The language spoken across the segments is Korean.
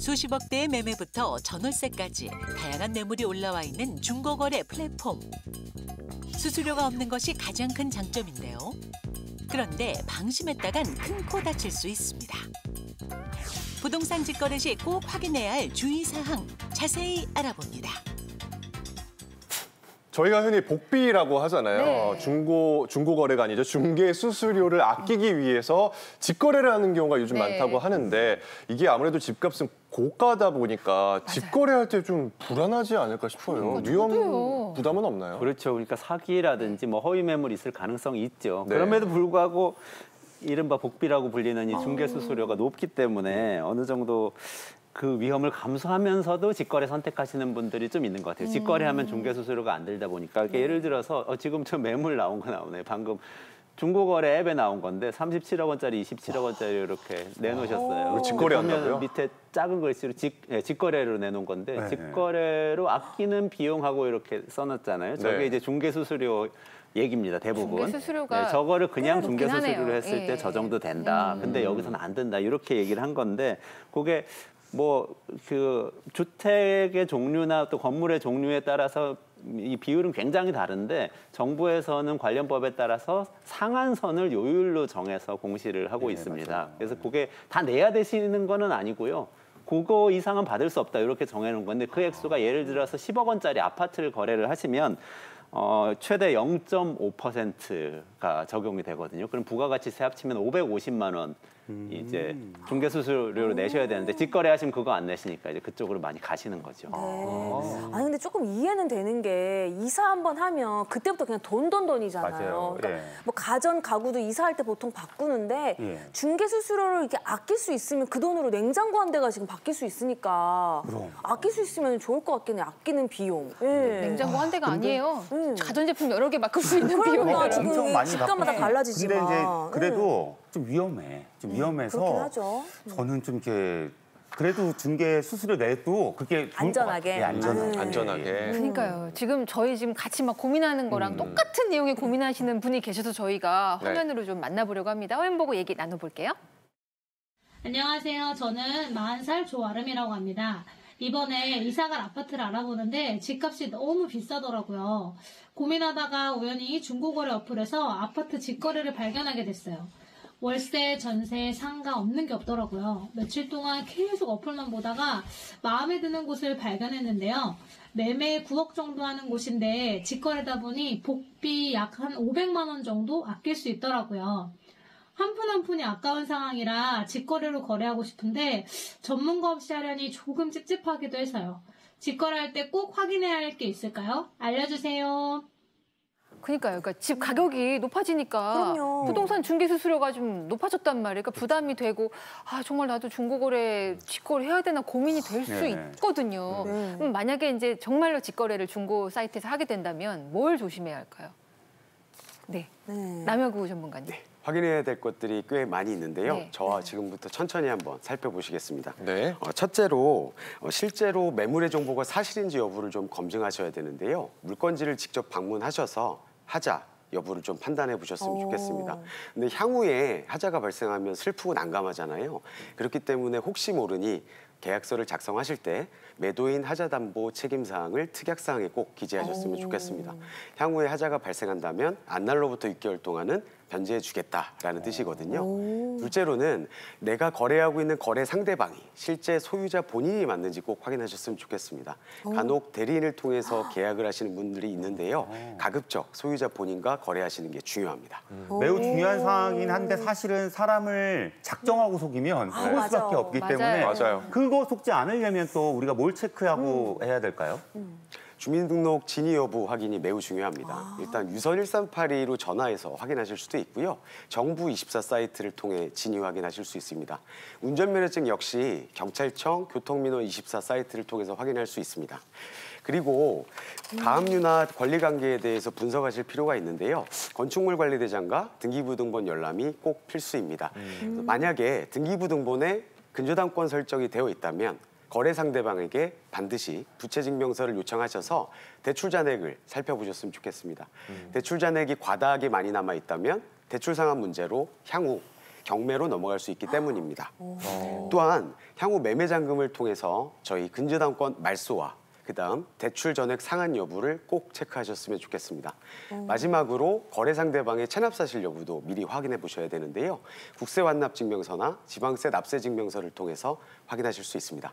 수십억 대의 매매부터 전월세까지 다양한 매물이 올라와 있는 중고거래 플랫폼. 수수료가 없는 것이 가장 큰 장점인데요. 그런데 방심했다간 큰 코 다칠 수 있습니다. 부동산 직거래 시 꼭 확인해야 할 주의사항 자세히 알아봅니다. 저희가 흔히 복비라고 하잖아요. 네. 중고거래가 아니죠. 중개 수수료를 아끼기 위해서 직거래를 하는 경우가 요즘 네. 많다고 하는데 이게 아무래도 집값은 고가다 보니까 직거래할 때 좀 불안하지 않을까 싶어요. 위험 부담은 없나요? 그렇죠. 그러니까 사기라든지 뭐 허위 매물이 있을 가능성이 있죠. 네. 그럼에도 불구하고 이른바 복비라고 불리는 이 중개 수수료가 높기 때문에 어느 정도 그 위험을 감수하면서도 직거래 선택하시는 분들이 좀 있는 것 같아요. 직거래하면 중개 수수료가 안 들다 보니까 그러니까 예를 들어서 지금 저 매물 나온 거 나오네. 방금 중고거래 앱에 나온 건데 37억 원짜리, 27억 원짜리 이렇게 내놓으셨어요. 직거래 한다고요? 밑에 작은 글씨로 직거래로 내놓은 건데 네. 직거래로 아끼는 비용하고 이렇게 써놨잖아요. 저게 네. 이제 중개 수수료 얘기입니다, 대부분. 중개 수수료가 네, 저거를 그냥 중개 높긴 수수료로 하네요. 했을 때 예. 저 정도 된다. 근데 여기서는 안 된다. 이렇게 얘기를 한 건데 그게 뭐 그 주택의 종류나 또 건물의 종류에 따라서 이 비율은 굉장히 다른데 정부에서는 관련법에 따라서 상한선을 요율로 정해서 공시를 하고 있습니다. 맞아요. 그래서 그게 다 내야 되시는 거는 아니고요. 그거 이상은 받을 수 없다 이렇게 정해놓은 건데 그 액수가 예를 들어서 10억 원짜리 아파트를 거래를 하시면 최대 0.5%가 적용이 되거든요. 그럼 부가가치세 합치면 550만 원 이제 중개 수수료로 내셔야 되는데 직거래하시면 그거 안 내시니까 이제 그쪽으로 많이 가시는 거죠. 네. 아니 근데 조금 이해는 되는 게 이사 한번 하면 그때부터 그냥 돈이잖아요. 맞아요. 그러니까 예. 뭐 가전 가구도 이사할 때 보통 바꾸는데 예. 중개 수수료를 이렇게 아낄 수 있으면 그 돈으로 냉장고 한 대가 지금 바뀔 수 있으니까 그럼. 아낄 수 있으면 좋을 것 같긴 해. 아끼는 비용. 예. 냉장고 한 대가 아니에요. 가전제품 여러 개 바꿀 수 있는 그러니까 비용이더라고요. 지금 엄청 많이 집값마다 바꾸네. 달라지지만. 근데 이제 그래도 좀 위험해. 좀 위험해서 그렇긴 하죠. 저는 좀 이렇게 그래도 중개 수수료 내도 그게 좋을 것 안전하게. 같아요. 예, 안전하게. 안전하게. 그러니까요. 지금 저희 지금 같이 막 고민하는 거랑 똑같은 내용에 고민하시는 분이 계셔서 저희가 네. 화면으로 좀 만나보려고 합니다. 화면 보고 얘기 나눠볼게요. 안녕하세요. 저는 40살 조아름이라고 합니다. 이번에 이사갈 아파트를 알아보는데 집값이 너무 비싸더라고요. 고민하다가 우연히 중고거래 어플에서 아파트 직거래를 발견하게 됐어요. 월세, 전세, 상가 없는 게 없더라고요. 며칠 동안 계속 어플만 보다가 마음에 드는 곳을 발견했는데요. 매매 9억 정도 하는 곳인데 직거래다 보니 복비 약 한 500만 원 정도 아낄 수 있더라고요. 한 푼 한 푼이 아까운 상황이라 직거래로 거래하고 싶은데 전문가 없이 하려니 조금 찝찝하기도 해서요. 직거래할 때 꼭 확인해야 할 게 있을까요? 알려주세요. 그러니까요. 그러니까 집 가격이 높아지니까 그럼요. 부동산 중개 수수료가 좀 높아졌단 말이에요. 그러니까 부담이 되고 정말 나도 중고거래 직거래 해야 되나 고민이 될 수 네. 있거든요. 그럼 만약에 이제 정말로 직거래를 중고 사이트에서 하게 된다면 뭘 조심해야 할까요? 네. 남혁우 전문가님. 확인해야 될 것들이 꽤 많이 있는데요. 네. 저와 지금부터 천천히 한번 살펴보시겠습니다. 네. 첫째로 실제로 매물의 정보가 사실인지 여부를 좀 검증하셔야 되는데요. 물건지를 직접 방문하셔서 하자 여부를 좀 판단해 보셨으면 좋겠습니다. 근데 향후에 하자가 발생하면 슬프고 난감하잖아요. 그렇기 때문에 혹시 모르니 계약서를 작성하실 때 매도인 하자담보 책임사항을 특약사항에 꼭 기재하셨으면 좋겠습니다. 향후에 하자가 발생한다면 안날로부터 6개월 동안은 변제해 주겠다라는 뜻이거든요. 둘째로는 내가 거래하고 있는 거래 상대방이 실제 소유자 본인이 맞는지 꼭 확인하셨으면 좋겠습니다. 간혹 대리인을 통해서 계약을 하시는 분들이 있는데요. 가급적 소유자 본인과 거래하시는 게 중요합니다. 매우 중요한 상황이긴 한데 사실은 사람을 작정하고 속이면 속을 수밖에 맞아. 없기 맞아요. 때문에 맞아요. 그거 속지 않으려면 또 우리가 뭘 체크하고 해야 될까요? 주민등록 진위 여부 확인이 매우 중요합니다. 일단 유선 1382로 전화해서 확인하실 수도 있고요. 정부24 사이트를 통해 진위 확인하실 수 있습니다. 운전면허증 역시 경찰청 교통민원 24 사이트를 통해서 확인할 수 있습니다. 그리고 가압류나 권리관계에 대해서 분석하실 필요가 있는데요. 건축물관리대장과 등기부등본 열람이 꼭 필수입니다. 만약에 등기부등본에 근저당권 설정이 되어 있다면 거래 상대방에게 반드시 부채증명서를 요청하셔서 대출 잔액을 살펴보셨으면 좋겠습니다. 대출 잔액이 과다하게 많이 남아 있다면 대출 상환 문제로 향후 경매로 넘어갈 수 있기 때문입니다. 또한 향후 매매 잔금을 통해서 저희 근저당권 말소와 그다음 대출 전액 상환 여부를 꼭 체크하셨으면 좋겠습니다. 마지막으로 거래 상대방의 체납 사실 여부도 미리 확인해 보셔야 되는데요. 국세 완납 증명서나 지방세 납세 증명서를 통해서 확인하실 수 있습니다.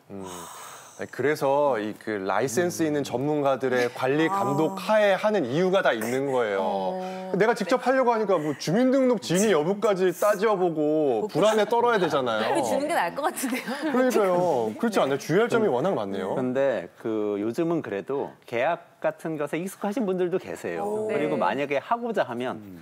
그래서 이 그 라이센스 있는 전문가들의 관리 감독 하에 하는 이유가 다 있는 거예요. 내가 직접 하려고 하니까 뭐 주민등록 진위 여부까지 따져보고 불안에 떨어야 되잖아요. 주는 게 나을 것 같은데요. 그러니까요. 그렇지 않나요? 주의할 점이 워낙 많네요. 그런데 그 요즘은 그래도 계약 같은 것에 익숙하신 분들도 계세요. 그리고 만약에 하고자 하면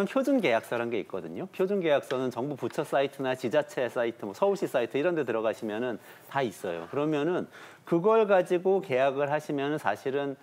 표준 계약서라는 게 있거든요. 표준 계약서는 정부 부처 사이트나 지자체 사이트, 뭐 서울시 사이트 이런 데 들어가시면은 다 있어요. 그러면은 그걸 가지고 계약을 하시면은 사실은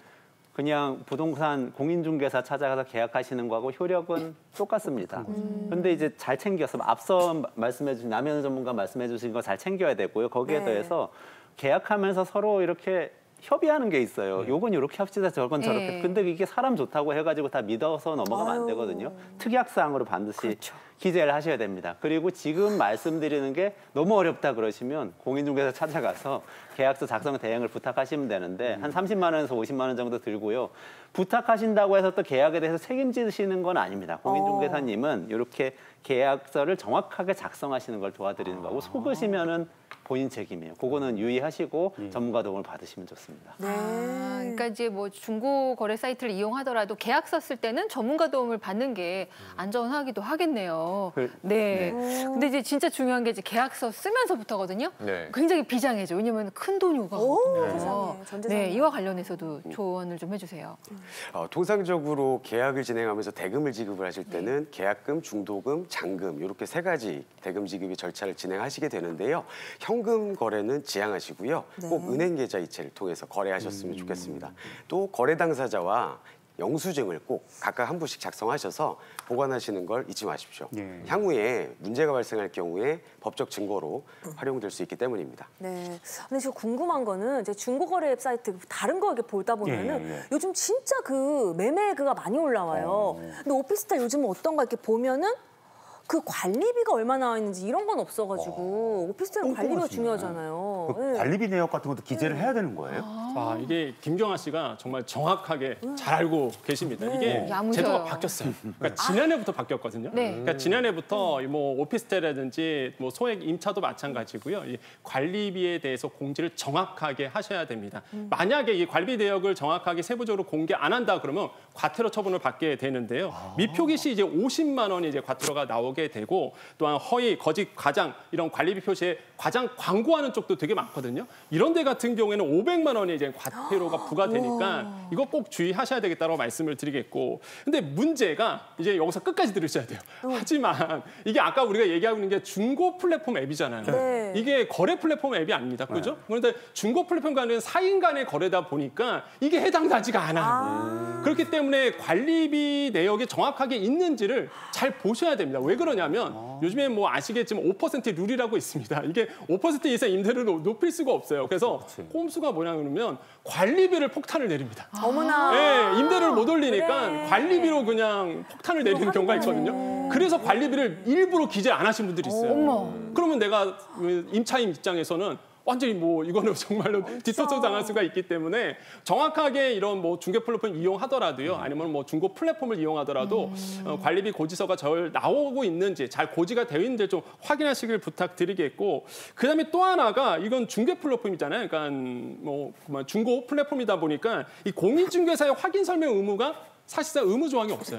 그냥 부동산 공인중개사 찾아가서 계약하시는 거하고 효력은 똑같습니다. 근데 이제 잘 챙겨서 앞서 말씀해 주신 남현 전문가 말씀해 주신 거 잘 챙겨야 되고요. 거기에 더해서 계약하면서 서로 이렇게 협의하는 게 있어요. 요건 이렇게 합시다, 저건 저렇게. 근데 이게 사람 좋다고 해가지고 다 믿어서 넘어가면 안 되거든요. 특약사항으로 반드시 기재를 하셔야 됩니다. 그리고 지금 말씀드리는 게 너무 어렵다 그러시면 공인중개사 찾아가서 계약서 작성 대행을 부탁하시면 되는데 한 30만 원에서 50만 원 정도 들고요. 부탁하신다고 해서 또 계약에 대해서 책임지시는 건 아닙니다. 공인중개사님은 이렇게 계약서를 정확하게 작성하시는 걸 도와드리는 거고 속으시면은 본인 책임이에요. 그거는 유의하시고 전문가 도움을 받으시면 좋습니다. 그러니까 이제 뭐 중고 거래 사이트를 이용하더라도 계약서 쓸 때는 전문가 도움을 받는 게 안전하기도 하겠네요. 네. 근데 이제 진짜 중요한 게 이제 계약서 쓰면서부터거든요. 굉장히 비장해져. 왜냐면 큰 돈이 오거든요. 네, 이와 관련해서도 조언을 좀 해주세요. 통상적으로 계약을 진행하면서 대금을 지급을 하실 때는 계약금, 중도금, 잔금 이렇게 세 가지 대금 지급의 절차를 진행하시게 되는데요. 현금 거래는 지양하시고요. 꼭 은행 계좌 이체를 통해서 거래하셨으면 좋겠습니다. 또 거래 당사자와 영수증을 꼭 각각 한 부씩 작성하셔서 보관하시는 걸 잊지 마십시오. 향후에 문제가 발생할 경우에 법적 증거로 활용될 수 있기 때문입니다. 네. 근데 저 궁금한 거는 이제 중고거래 앱 사이트 다른 거 이렇게 보다 보면은 요즘 진짜 그 매매 그가 많이 올라와요. 근데 오피스텔 요즘은 어떤가 이렇게 보면은 그 관리비가 얼마 나와 있는지 이런 건 없어가지고 오피스텔은 관리비가 중요하잖아요. 그 관리비 내역 같은 것도 기재를 해야 되는 거예요? 이게 김경아 씨가 정말 정확하게 잘 알고 계십니다. 이게 제도가 바뀌었어요. 그러니까 지난해부터 바뀌었거든요. 그러니까 지난해부터 뭐 오피스텔이라든지 뭐 소액 임차도 마찬가지고요. 이 관리비에 대해서 공지를 정확하게 하셔야 됩니다. 만약에 이 관리비 내역을 정확하게 세부적으로 공개 안 한다 그러면 과태료 처분을 받게 되는데요. 미표기 시 이제 50만 원이 이제 과태료가 나오게 되고 또한 허위, 거짓, 과장 이런 관리비 표시에 과장 광고하는 쪽도 되게 많거든요. 이런 데 같은 경우에는 500만 원이 이제 과태료가 부과되니까 이거 꼭 주의하셔야 되겠다고 말씀을 드리겠고. 근데 문제가 이제 여기서 끝까지 들으셔야 돼요. 하지만 이게 아까 우리가 얘기하고 있는 게 중고 플랫폼 앱이잖아요. 이게 거래 플랫폼 앱이 아닙니다. 그죠? 그런데 중고 플랫폼 간은 4인 간의 거래다 보니까 이게 해당되지가 않아요. 그렇기 때문에 관리비 내역이 정확하게 있는지를 잘 보셔야 됩니다. 왜 그러냐면 요즘에 뭐 아시겠지만 5% 룰이라고 있습니다. 이게 5% 이상 임대료를 높일 수가 없어요. 그래서 꼼수가 뭐냐 그러면 관리비를 폭탄을 내립니다. 어머나. 네, 임대료를 못 올리니까 관리비로 그냥 폭탄을 내리는 경우가 있거든요. 그래서 관리비를 일부러 기재 안 하신 분들이 있어요. 그러면 내가 임차인 입장에서는 완전히 뭐 이거는 정말로 뒷소송 당할 수가 있기 때문에 정확하게 이런 뭐 중개 플랫폼 이용하더라도요, 아니면 뭐 중고 플랫폼을 이용하더라도 관리비 고지서가 잘 나오고 있는지, 잘 고지가 되어 있는지 좀 확인하시길 부탁드리겠고, 그다음에 또 하나가 이건 중개 플랫폼이잖아요. 그러니까 뭐 중고 플랫폼이다 보니까 이 공인중개사의 확인 설명 의무가 사실상 의무 조항이 없어요.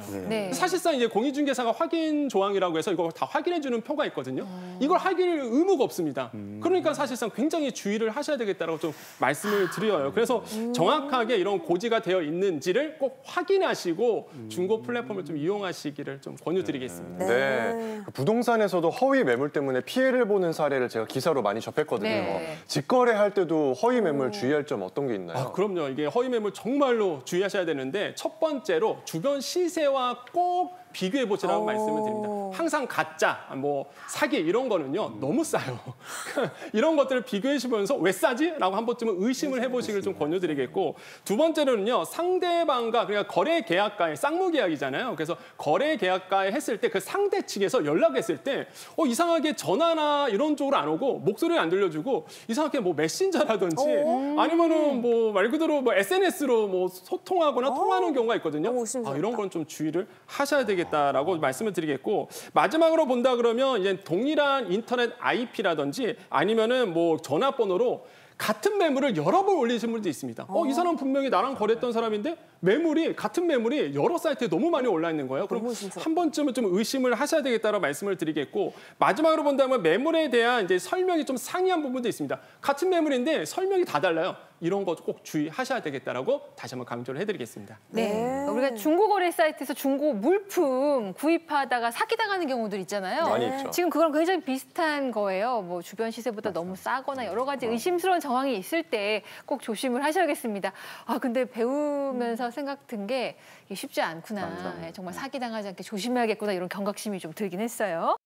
사실상 이제 공인중개사가 확인 조항이라고 해서 이거 다 확인해주는 표가 있거든요. 이걸 확인할 의무가 없습니다. 그러니까 사실상 굉장히 주의를 하셔야 되겠다고 좀 말씀을 드려요. 그래서 정확하게 이런 고지가 되어 있는지를 꼭 확인하시고 중고 플랫폼을 좀 이용하시기를 좀 권유드리겠습니다. 네. 부동산에서도 허위 매물 때문에 피해를 보는 사례를 제가 기사로 많이 접했거든요. 직거래할 때도 허위 매물 주의할 점 어떤 게 있나요? 그럼요. 이게 허위 매물 정말로 주의하셔야 되는데 첫 번째로 주변 시세와 꼭 비교해 보시라고 말씀을 드립니다. 항상 가짜, 뭐 사기 이런 거는요 너무 싸요. 이런 것들을 비교해 보면서 왜 싸지? 라고 한 번쯤은 의심을 해보시길 좀 권유드리겠고, 두 번째로는요 상대방과, 그러니까 거래 계약가에 쌍무 계약이잖아요. 그래서 거래 계약가에 했을 때 그 상대 측에서 연락했을 때 이상하게 전화나 이런 쪽으로 안 오고 목소리를 안 들려주고 이상하게 뭐 메신저라든지 아니면은 뭐 말 그대로 뭐 SNS로 뭐 소통하거나 통화하는 경우가 있거든요. 이런 건 좀 주의를 하셔야 되겠다라고 말씀을 드리겠고, 마지막으로 본다 그러면 이제 동일한 인터넷 IP라든지 아니면은 뭐 전화번호로 같은 매물을 여러 번 올리신 분도 있습니다. 이 사람 분명히 나랑 거래했던 사람인데 같은 매물이 여러 사이트에 너무 많이 올라 있는 거예요. 그럼 한 번쯤은 좀 의심을 하셔야 되겠다라고 말씀을 드리겠고, 마지막으로 본다면 매물에 대한 이제 설명이 좀 상이한 부분도 있습니다. 같은 매물인데 설명이 다 달라요. 이런 거 꼭 주의하셔야 되겠다라고 다시 한번 강조를 해드리겠습니다. 네. 우리가 중고거래 사이트에서 중고 물품 구입하다가 사기당하는 경우들 있잖아요. 많이 있죠. 지금 그거랑 굉장히 비슷한 거예요. 뭐 주변 시세보다 너무 싸거나 여러 가지 의심스러운 정황이 있을 때 꼭 조심을 하셔야겠습니다. 근데 배우면서 생각 든 게 쉽지 않구나. 정말 사기당하지 않게 조심해야겠구나 이런 경각심이 좀 들긴 했어요.